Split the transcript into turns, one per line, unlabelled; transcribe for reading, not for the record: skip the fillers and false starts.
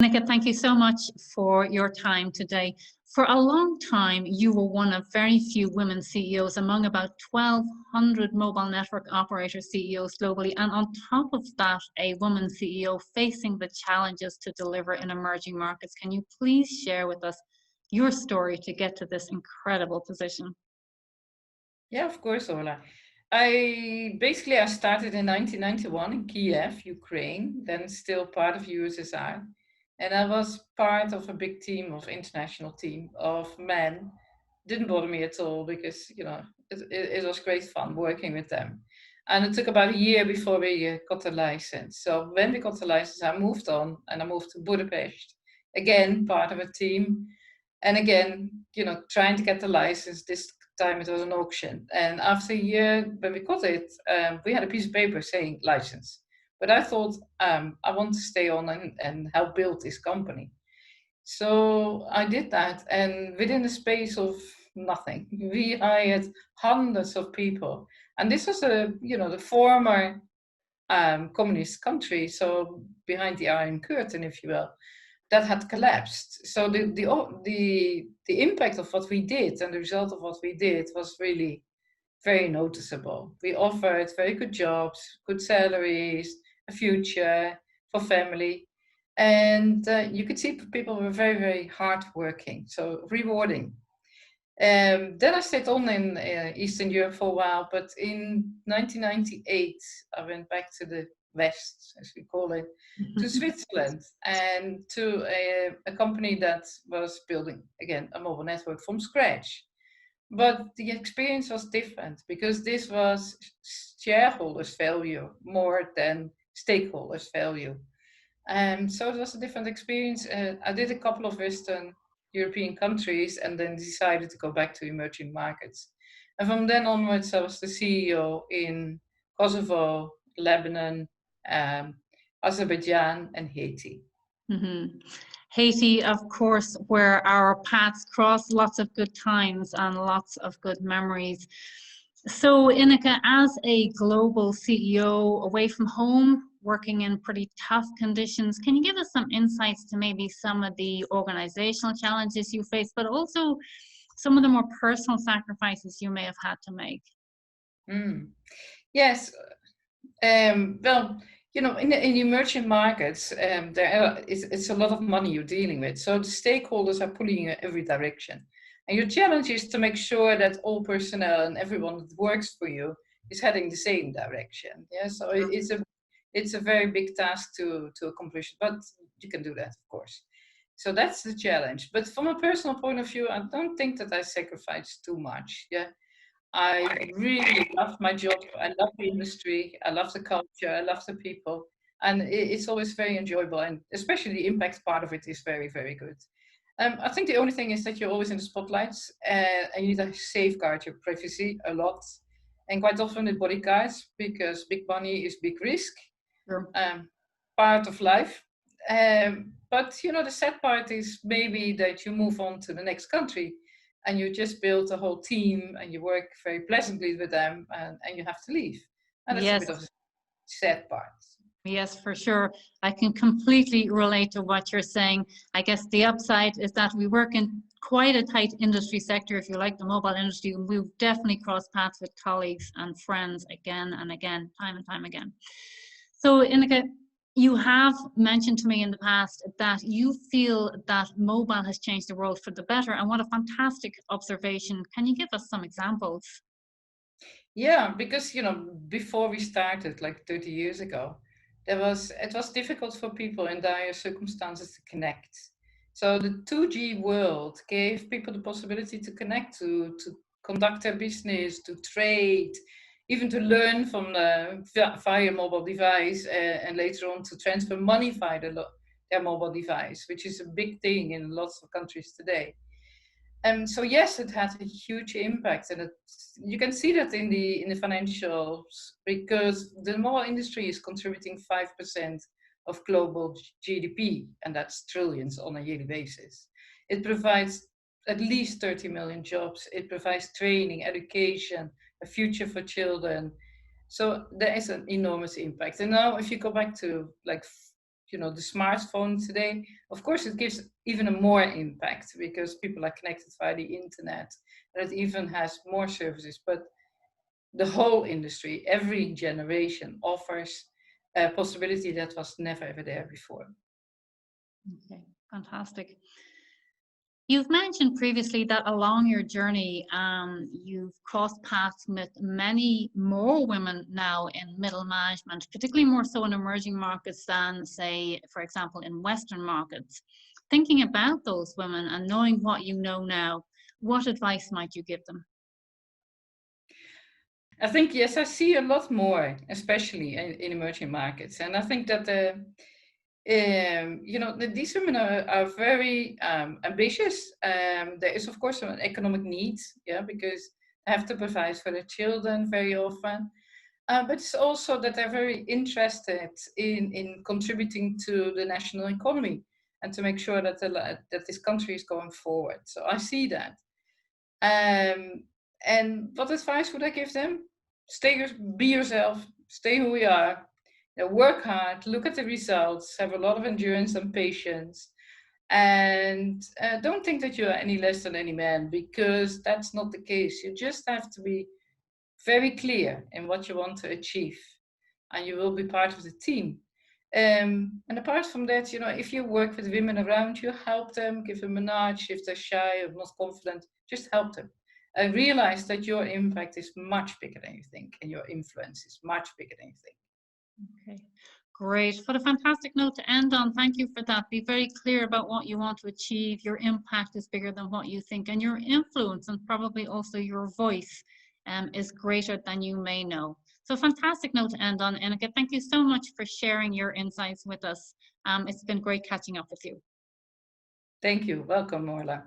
Ineke, thank you so much for your time today. For a long time, you were one of very few women CEOs among about 1,200 mobile network operator CEOs globally. And on top of that, a woman CEO facing the challenges to deliver in emerging markets. Can you please share with us your story to get to this incredible position?
Yeah, of course, Ola. I started in 1991 in Kiev, Ukraine, then still part of USSR. And I was part of a big team of international team of men. Didn't bother me at all because, it was great fun working with them. And it took about a year before we got the license. So when we got the license, I moved on and I moved to Budapest. Again, part of a team. And again, trying to get the license. This time it was an auction. And after a year, when we got it, we had a piece of paper saying license. But I thought I want to stay on and help build this company. So I did that. And within the space of nothing, we hired hundreds of people. And this was the former communist country, so behind the Iron Curtain, if you will, that had collapsed. So the impact of what we did and the result of what we did was really very noticeable. We offered very good jobs, good salaries, a future for family, and you could see people were very, very hardworking, so rewarding. Then I stayed on in Eastern Europe for a while, but in 1998 I went back to the West, as we call it, to Switzerland and to a company that was building, again, a mobile network from scratch. But the experience was different because this was shareholders' value more than stakeholders' value. So it was a different experience. I did a couple of Western European countries and then decided to go back to emerging markets. And from then onwards, I was the CEO in Kosovo, Lebanon, um, Azerbaijan, and Haiti.
Mhm. Haiti, of course, where our paths crossed, lots of good times and lots of good memories. So, Ineke, as a global CEO away from home, working in pretty tough conditions, can you give us some insights to maybe some of the organizational challenges you face, but also some of the more personal sacrifices you may have had to make?
Mm. Yes, well, in emerging markets, it's a lot of money you're dealing with. So the stakeholders are pulling you in every direction. And your challenge is to make sure that all personnel and everyone that works for you is heading the same direction. Yeah, so it's a very big task to accomplish, but you can do that, of course. So that's the challenge. But from a personal point of view, I don't think that I sacrifice too much. Yeah, I really love my job. I love the industry. I love the culture. I love the people. And it's always very enjoyable. And especially the impact part of it is very, very good. I think the only thing is that you're always in the spotlights and you need to safeguard your privacy a lot. And quite often with bodyguards, because big money is big risk,
Sure.
um, part of life. But the sad part is maybe that you move on to the next country and you just build a whole team and you work very pleasantly with them and you have to leave. And that's a
Yes.
bit of the sad part.
Yes, for sure. I can completely relate to what you're saying. I guess the upside is that we work in quite a tight industry sector, if you like, the mobile industry. We've definitely crossed paths with colleagues and friends again and again, time and time again. So, Ineke, you have mentioned to me in the past that you feel that mobile has changed the world for the better. And what a fantastic observation. Can you give us some examples?
Yeah, because before we started, like 30 years ago, it was difficult for people in dire circumstances to connect. So the 2G world gave people the possibility to connect, to conduct their business, to trade, even to learn from via mobile device, and later on to transfer money via their mobile device, which is a big thing in lots of countries today. So yes, it had a huge impact, and you can see that in the financials because the mobile industry is contributing 5% of global GDP, and that's trillions on a yearly basis. It provides at least 30 million jobs. It provides training, education, a future for children. So there is an enormous impact. And now, if you go back to like you know, the smartphone today, of course, it gives even a more impact because people are connected via the internet, and it even has more services. But the whole industry, every generation offers a possibility that was never ever there before.
Okay, fantastic. You've mentioned previously that along your journey, you've crossed paths with many more women now in middle management, particularly more so in emerging markets than, say, for example, in Western markets. Thinking about those women and knowing what you know now, what advice might you give them?
I think, yes, I see a lot more, especially in emerging markets. And I think that you know, these women are very ambitious. There is, of course, an economic need, yeah, because they have to provide for their children very often. But it's also that they're very interested in contributing to the national economy and to make sure that that this country is going forward. So I see that. And what advice would I give them? Be yourself, stay who you are, work hard, look at the results, have a lot of endurance and patience, and don't think that you are any less than any man, because that's not the case. You just have to be very clear in what you want to achieve, and you will be part of the team. And apart from that, you know, if you work with women around you, help them, give them a nudge. If they're shy or not confident, just help them. And realize that your impact is much bigger than you think, and your influence is much bigger than you think.
Okay, great. What a fantastic note to end on. Thank you for that. Be very clear about what you want to achieve. Your impact is bigger than what you think, and your influence and probably also your voice is greater than you may know. So fantastic note to end on. Ineke, thank you so much for sharing your insights with us. It's been great catching up with you.
Thank you. Welcome, Orla.